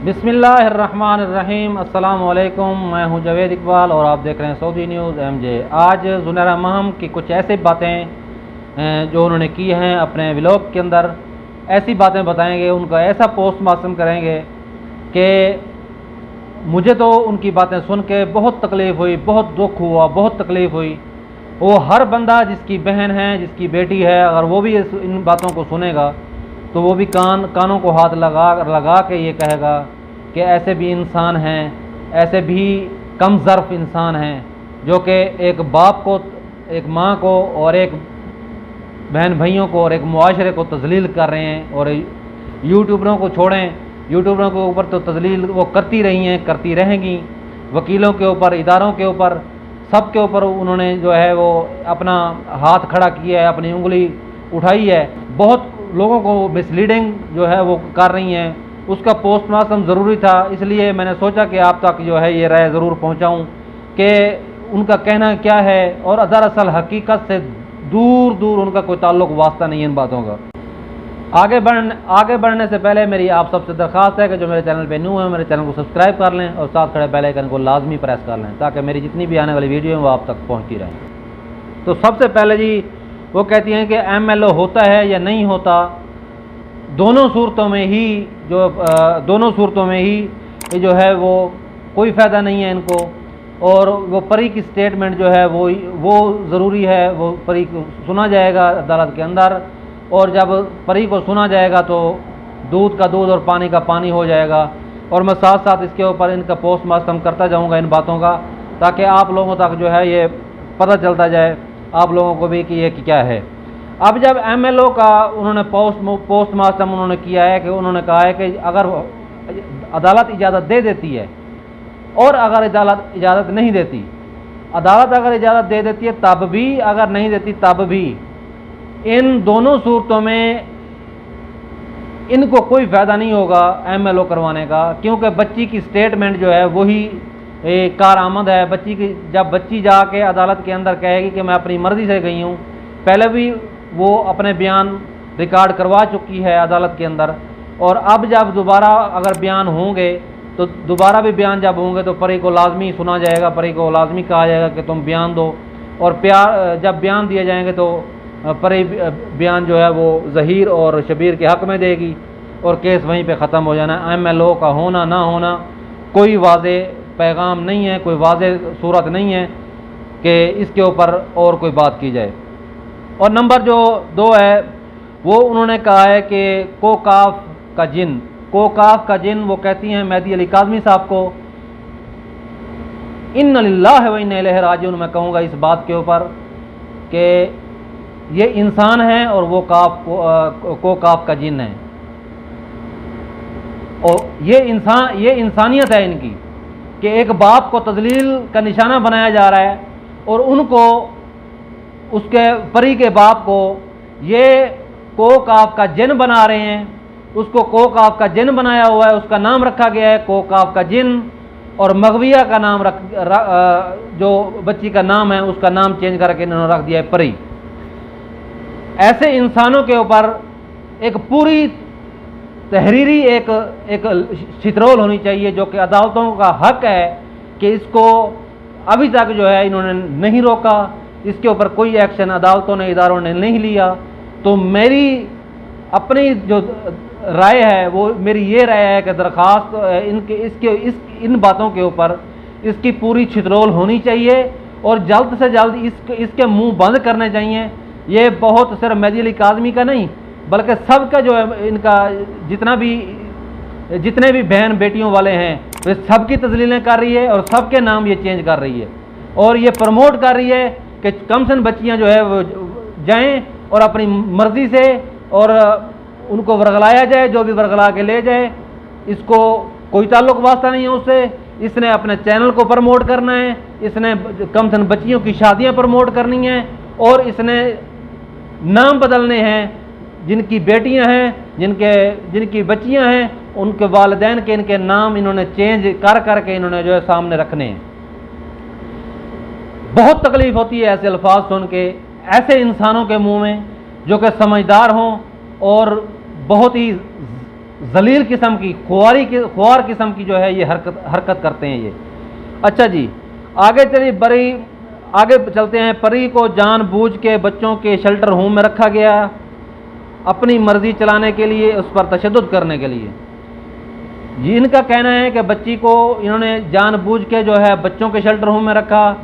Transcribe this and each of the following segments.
बिस्मिल्लाहिर्रहमानिर्रहीम। अस्सलाम वालेकुम। मैं हूं जावेद इकबाल और आप देख रहे हैं सऊदी न्यूज़ MJ। आज ज़ुनैरा महम की कुछ ऐसी बातें जो उन्होंने की हैं अपने व्लॉग के अंदर, ऐसी बातें बताएंगे, उनका ऐसा पोस्टमार्टम करेंगे कि मुझे तो उनकी बातें सुन के बहुत तकलीफ़ हुई, बहुत दुख हुआ, बहुत तकलीफ़ हुई। वो हर बंदा जिसकी बहन है, जिसकी बेटी है, अगर वो भी इन बातों को सुनेगा तो वो भी कानों को हाथ लगा के ये कहेगा कि ऐसे भी इंसान हैं, ऐसे भी कम ज़र्फ़ इंसान हैं जो कि एक बाप को, एक माँ को और एक बहन भाइयों को और एक मुआशरे को तज़लील कर रहे हैं। और यूट्यूबरों को छोड़ें, यूट्यूबरों के ऊपर तो तज़लील वो करती रही हैं, करती रहेंगी। वकीलों के ऊपर, इदारों के ऊपर, सब के ऊपर उन्होंने जो है वो अपना हाथ खड़ा किया है, अपनी उंगली उठाई है। बहुत लोगों को मिसलीडिंग जो है वो कर रही हैं। उसका पोस्टमार्टम ज़रूरी था, इसलिए मैंने सोचा कि आप तक जो है ये राय ज़रूर पहुंचाऊं कि उनका कहना क्या है। और दरअसल हकीकत से दूर दूर उनका कोई ताल्लुक़ वास्ता नहीं है इन बातों का। आगे बढ़ने से पहले मेरी आप सबसे दरख्वास्त है कि जो मेरे चैनल पे न्यू है मेरे चैनल को सब्सक्राइब कर लें और साथ खड़े बेल आइकन को लाजमी प्रेस कर लें ताकि मेरी जितनी भी आने वाली वीडियो है वो आप तक पहुंचती रहे। तो सबसे पहले जी वो कहती हैं कि MLO होता है या नहीं होता, दोनों सूरतों में ही ये जो है वो कोई फ़ायदा नहीं है इनको। और वो परी की स्टेटमेंट जो है वो ज़रूरी है, वो परी को सुना जाएगा अदालत के अंदर। और जब परी को सुना जाएगा तो दूध का दूध और पानी का पानी हो जाएगा। और मैं साथ साथ इसके ऊपर इनका पोस्टमार्टम करता जाऊंगा इन बातों का, ताकि आप लोगों तक जो है ये पता चलता जाए आप लोगों को भी कि ये क्या है। अब जब MLO का उन्होंने पोस्टमार्टम उन्होंने किया है कि उन्होंने कहा है कि अगर अदालत इजाज़त दे देती है और अगर अदालत इजाज़त नहीं देती, अदालत अगर इजाज़त दे देती है तब भी, अगर नहीं देती तब भी, इन दोनों सूरतों में इनको कोई फ़ायदा नहीं होगा MLO करवाने का, क्योंकि बच्ची की स्टेटमेंट जो है वही कारआमद है। जब बच्ची जाके अदालत के अंदर कहेगी कि मैं अपनी मर्ज़ी से गई हूँ, पहले भी वो अपने बयान रिकॉर्ड करवा चुकी है अदालत के अंदर, और अब जब दोबारा अगर बयान होंगे तो दोबारा भी बयान जब होंगे तो परी को लाजमी सुना जाएगा, परी को लाजमी कहा जाएगा कि तुम बयान दो। और जब बयान दिए जाएंगे तो परी बयान जो है वो ज़हीर और शबीर के हक़ में देगी और केस वहीं पे ख़त्म हो जाना। MLO का होना ना होना कोई वाज़े पैगाम नहीं है, कोई वाज़े सूरत नहीं है कि इसके ऊपर और कोई बात की जाए। और नंबर जो 2 है वो उन्होंने कहा है कि कोकाफ का जिन, वो कहती हैं मेहदी अली काज़मी साहब को, इन्ना लिल्लाहि व इन्ना इलैहि राजिऊन। मैं कहूँगा इस बात के ऊपर कि ये इंसान है और वो कोकाफ का जिन है। और ये इंसानियत है इनकी कि एक बाप को तज़लील का निशाना बनाया जा रहा है और उनको, उसके परी के बाप को ये कोकाफ का जिन बना रहे हैं। उसको कोकाफ का जिन बनाया हुआ है, उसका नाम रखा गया है कोकाफ का जिन। और मगविया का नाम जो बच्ची का नाम है उसका नाम चेंज करके इन्होंने रख दिया है परी। ऐसे इंसानों के ऊपर एक पूरी तहरीरी एक शितरोल होनी चाहिए, जो कि अदालतों का हक है कि इसको अभी तक जो है इन्होंने नहीं रोका, इसके ऊपर कोई एक्शन अदालतों ने, इदारों ने नहीं लिया। तो मेरी अपनी जो राय है वो मेरी ये राय है कि दरख्वास्त इन बातों के ऊपर इसकी पूरी छितरोल होनी चाहिए और जल्द से जल्द इसके मुंह बंद करने चाहिए। ये बहुत सिर्फ मेहदी अली काज़मी का नहीं बल्कि सबका जो है, इनका जितने भी बहन बेटियों वाले हैं वे सबकी तज़लीलें कर रही है और सबके नाम ये चेंज कर रही है और ये प्रमोट कर रही है कि कम से कम बच्चियाँ जो है वो जाएँ और अपनी मर्ज़ी से और उनको वर्गलाया जाए, जो भी वर्गला के ले जाए, इसको कोई ताल्लुक़ वास्ता नहीं है उससे। इसने अपने चैनल को प्रमोट करना है, इसने कम से कम बच्चियों की शादियाँ प्रमोट करनी हैं और इसने नाम बदलने हैं। जिनकी बेटियां हैं, जिनकी बच्चियां हैं, उनके वालिदैन के इनके नाम इन्होंने चेंज करके इन्होंने जो है सामने रखने हैं। बहुत तकलीफ़ होती है ऐसे अल्फाज सुन के, ऐसे इंसानों के मुंह में जो कि समझदार हों और बहुत ही जलील किस्म की ख्वार किस्म की जो है ये हरकत करते हैं ये। अच्छा जी, आगे चलिए आगे चलते हैं। परी को जानबूझ के बच्चों के शेल्टर होम में रखा गया अपनी मर्जी चलाने के लिए, उस पर तशद्दुद करने के लिए। जी, इनका कहना है कि बच्ची को इन्होंने जानबूझ के जो है बच्चों के शेल्टर होम में रखा,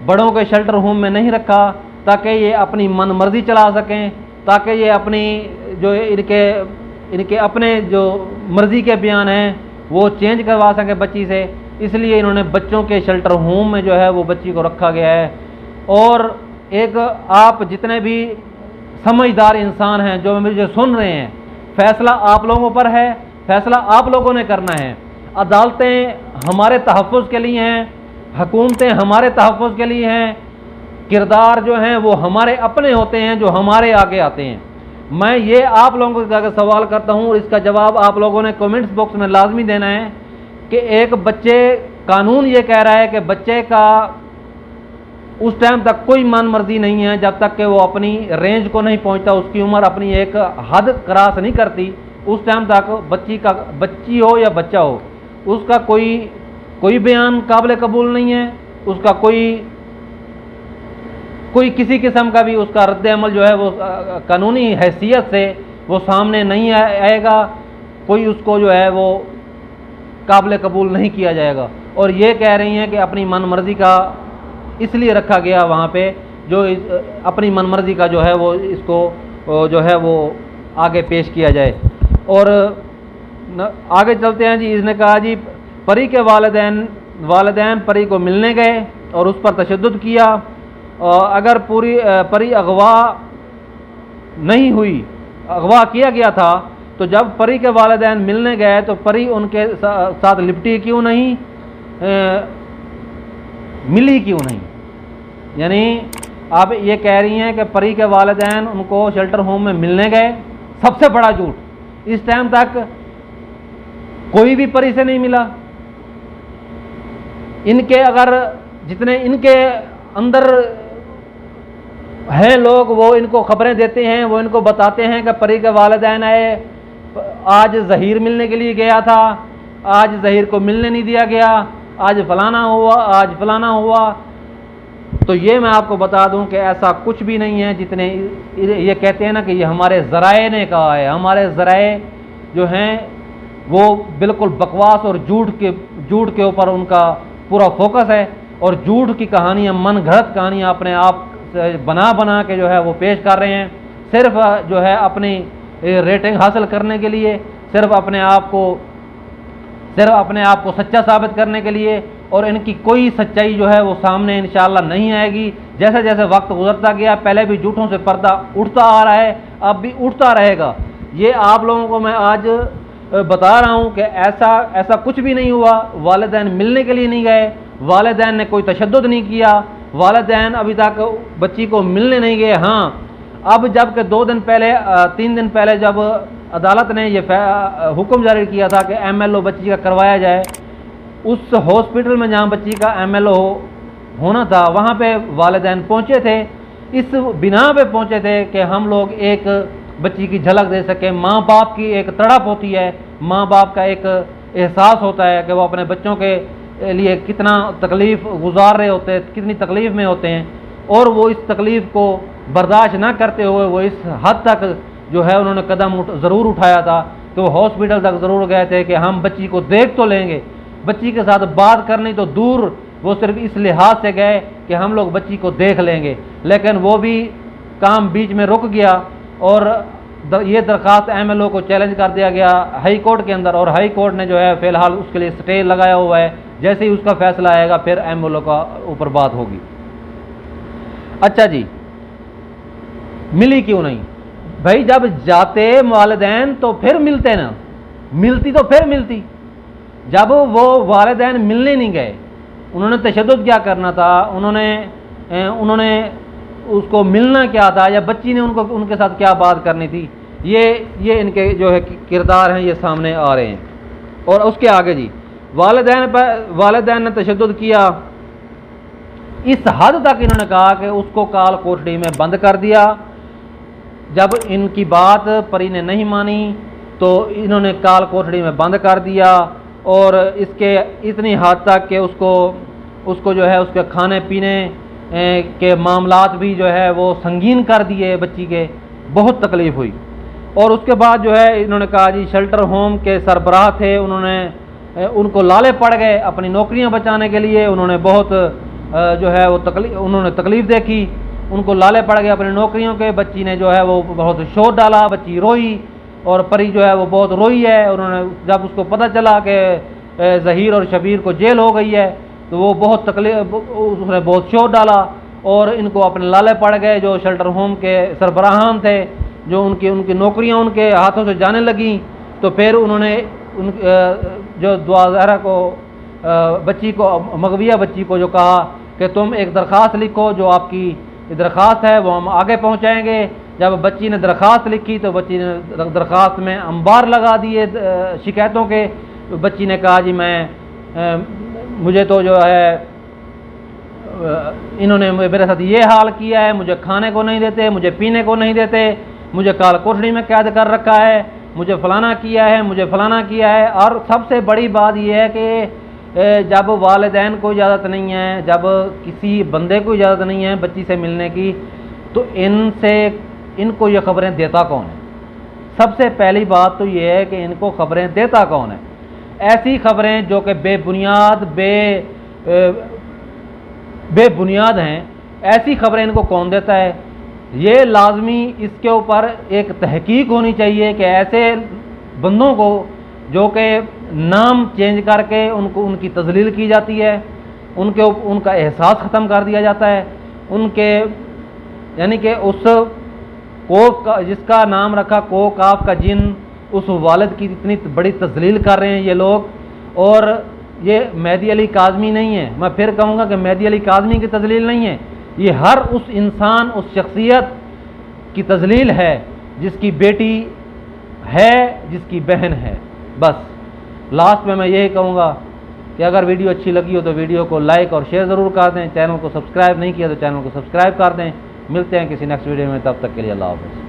बड़ों के शेल्टर होम में नहीं रखा, ताकि ये अपनी मन मर्जी चला सकें, ताकि ये अपनी जो इनके अपने जो मर्जी के बयान हैं वो चेंज करवा सकें बच्ची से। इसलिए इन्होंने बच्चों के शेल्टर होम में जो है वो बच्ची को रखा गया है। और एक आप जितने भी समझदार इंसान हैं जो मुझे सुन रहे हैं, फैसला आप लोगों पर है, फैसला आप लोगों ने करना है। अदालतें हमारे तहफ़्फ़ुज़ के लिए हैं, हुकूमतें हमारे तहफ़्फ़ुज़ के लिए हैं, किरदार जो हैं वो हमारे अपने होते हैं जो हमारे आगे आते हैं। मैं ये आप लोगों से अगर सवाल करता हूँ और इसका जवाब आप लोगों ने कमेंट्स बॉक्स में लाजमी देना है कि एक बच्चे, कानून ये कह रहा है कि बच्चे का उस टाइम तक कोई मन मर्जी नहीं है जब तक कि वो अपनी रेंज को नहीं पहुंचता, उसकी उम्र अपनी एक हद क्रॉस नहीं करती, उस टाइम तक बच्ची हो या बच्चा हो, उसका कोई बयान काबिल कबूल नहीं है, उसका कोई किसी किस्म का भी उसका रद्द अमल जो है वो कानूनी हैसियत से वो सामने नहीं आएगा, कोई उसको जो है वो काबिल कबूल नहीं किया जाएगा। और ये कह रही हैं कि अपनी मन मर्जी का इसलिए रखा गया वहाँ पे, जो अपनी मन मर्जी का जो है वो इसको जो है वो आगे पेश किया जाए। और आगे चलते हैं जी। इसने कहा जी, परी के वालिदैन परी को मिलने गए और उस पर तशद्दुद किया। अगर परी अगवा नहीं हुई, अगवा किया गया था, तो जब परी के वालिदैन मिलने गए तो परी उनके साथ लिपटी क्यों नहीं, मिली क्यों नहीं। यानी आप ये कह रही हैं कि परी के वालिदैन उनको शेल्टर होम में मिलने गए। सबसे बड़ा झूठ, इस टाइम तक कोई भी परी से नहीं मिला। इनके अगर जितने इनके अंदर हैं लोग, वो इनको खबरें देते हैं, वो इनको बताते हैं कि परी के वालिदैन आए, आज ज़हीर मिलने के लिए गया था, आज ज़हीर को मिलने नहीं दिया गया, आज फलाना हुआ, आज फलाना हुआ। तो ये मैं आपको बता दूं कि ऐसा कुछ भी नहीं है। जितने ये कहते हैं ना कि ये हमारे ज़राए ने कहा है, हमारे ज़राए जो हैं वो बिल्कुल बकवास और झूठ के ऊपर उनका पूरा फोकस है। और झूठ की कहानियाँ, मन घड़त कहानियाँ अपने आप से बना के जो है वो पेश कर रहे हैं, सिर्फ जो है अपनी रेटिंग हासिल करने के लिए, सिर्फ अपने आप को सच्चा साबित करने के लिए। और इनकी कोई सच्चाई जो है वो सामने इंशाअल्लाह नहीं आएगी। जैसे जैसे वक्त गुजरता गया, पहले भी झूठों से पर्दा उठता आ रहा है, अब भी उठता रहेगा। ये आप लोगों को मैं आज बता रहा हूँ कि ऐसा कुछ भी नहीं हुआ। वालिदैन मिलने के लिए नहीं गए, वालिदैन ने कोई तशद्दुद नहीं किया, वालिदैन अभी तक बच्ची को मिलने नहीं गए। हाँ, अब जबकि 3 दिन पहले जब अदालत ने ये हुक्म जारी किया था कि MLO बच्ची का करवाया जाए, उस हॉस्पिटल में जहाँ बच्ची का MLO होना था वहाँ पे वालिदैन पहुँचे थे। इस बिना पे पहुँचे थे कि हम लोग एक बच्ची की झलक दे सकें। माँ बाप की एक तड़प होती है, माँ बाप का एक एहसास होता है कि वो अपने बच्चों के लिए कितना तकलीफ़ गुजार रहे होते हैं, कितनी तकलीफ़ में होते हैं, और वो इस तकलीफ़ को बर्दाश्त ना करते हुए वो इस हद तक जो है उन्होंने कदम ज़रूर उठाया था कि वो हॉस्पिटल तक ज़रूर गए थे कि हम बच्ची को देख तो लेंगे, बच्ची के साथ बात करनी तो दूर, वो सिर्फ इस लिहाज से गए कि हम लोग बच्ची को देख लेंगे। लेकिन वो भी काम बीच में रुक गया और ये दरख्वास्त MLO को चैलेंज कर दिया गया हाई कोर्ट के अंदर, और हाई कोर्ट ने जो है फ़िलहाल उसके लिए स्टे लगाया हुआ है। जैसे ही उसका फैसला आएगा फिर MLO का ऊपर बात होगी। अच्छा जी, मिली क्यों नहीं भाई? जब जाते वालिदैन तो फिर मिलते ना, मिलती तो फिर मिलती। जब वो वालिदैन मिलने नहीं गए, उन्होंने तशद्दुद क्या करना था, उन्होंने उसको मिलना क्या था, या बच्ची ने उनके साथ क्या बात करनी थी, ये इनके जो है किरदार हैं ये सामने आ रहे हैं। और उसके आगे जी, वालिदैन ने तशद्दुद किया, इस हद तक इन्होंने कहा कि उसको काल कोठड़ी में बंद कर दिया। जब इनकी बात परी ने नहीं मानी तो इन्होंने काल कोठड़ी में बंद कर दिया और इसके इतनी हद तक कि उसको जो है उसके खाने पीने के मामलात भी जो है वो संगीन कर दिए बच्ची के, बहुत तकलीफ़ हुई। और उसके बाद जो है इन्होंने कहा जी शेल्टर होम के सरबराह थे, उनको लाले पड़ गए अपनी नौकरियां बचाने के लिए, उन्होंने बहुत जो है वो उन्होंने तकलीफ़ देखी, उनको लाले पड़ गए अपनी नौकरियों के। बच्ची ने जो है वो बहुत शोर डाला, बच्ची रोई और परी जो है वो बहुत रोई है। उन्होंने जब उसको पता चला कि ज़हीर और शबीर को जेल हो गई है तो वो बहुत उसने बहुत शोर डाला और इनको अपने लाले पड़ गए। जो शेल्टर होम के सरबराहान थे, जो उनकी नौकरियां उनके हाथों से जाने लगीं, तो फिर उन्होंने जो दुआ ज़हरा को बच्ची को मगविया बच्ची को जो कहा कि तुम एक दरख्वास्त लिखो, जो आपकी दरख्वास्त है वो हम आगे पहुंचाएंगे। जब बच्ची ने दरख्वास्त लिखी तो बच्ची ने दरख्वास्त में अंबार लगा दिए शिकायतों के। तो बच्ची ने कहा जी मुझे तो जो है इन्होंने मेरे साथ ये हाल किया है, मुझे खाने को नहीं देते, मुझे पीने को नहीं देते, मुझे काल कोठड़ी में कैद कर रखा है, मुझे फलाना किया है, मुझे फलाना किया है। और सबसे बड़ी बात यह है कि जब वालिदैन को इजाज़त नहीं है, जब किसी बंदे को इजाज़त नहीं है बच्ची से मिलने की, तो इनको ये खबरें देता कौन है? सबसे पहली बात तो ये है कि इनको खबरें देता कौन है? ऐसी खबरें जो कि बेबुनियाद हैं, ऐसी खबरें इनको कौन देता है? ये लाजमी इसके ऊपर एक तहकीक होनी चाहिए कि ऐसे बंदों को जो कि नाम चेंज करके उनकी तजलील की जाती है, उनका एहसास ख़त्म कर दिया जाता है, यानी कि उस कोफ का जिसका नाम रखा को काफ का जिन, उस वालिद की इतनी बड़ी तजलील कर रहे हैं ये लोग। और ये मेहदी अली काज़मी नहीं है, मैं फिर कहूँगा कि मेहदी अली काज़मी की तजलील नहीं है, ये हर उस इंसान, उस शख्सियत की तजलील है जिसकी बेटी है, जिसकी बहन है। बस लास्ट में मैं यही कहूँगा कि अगर वीडियो अच्छी लगी हो तो वीडियो को लाइक और शेयर ज़रूर कर दें। चैनल को सब्सक्राइब नहीं किया तो चैनल को सब्सक्राइब कर दें। मिलते हैं किसी नेक्स्ट वीडियो में, तब तक के लिए अल्लाह हाफ़िज़।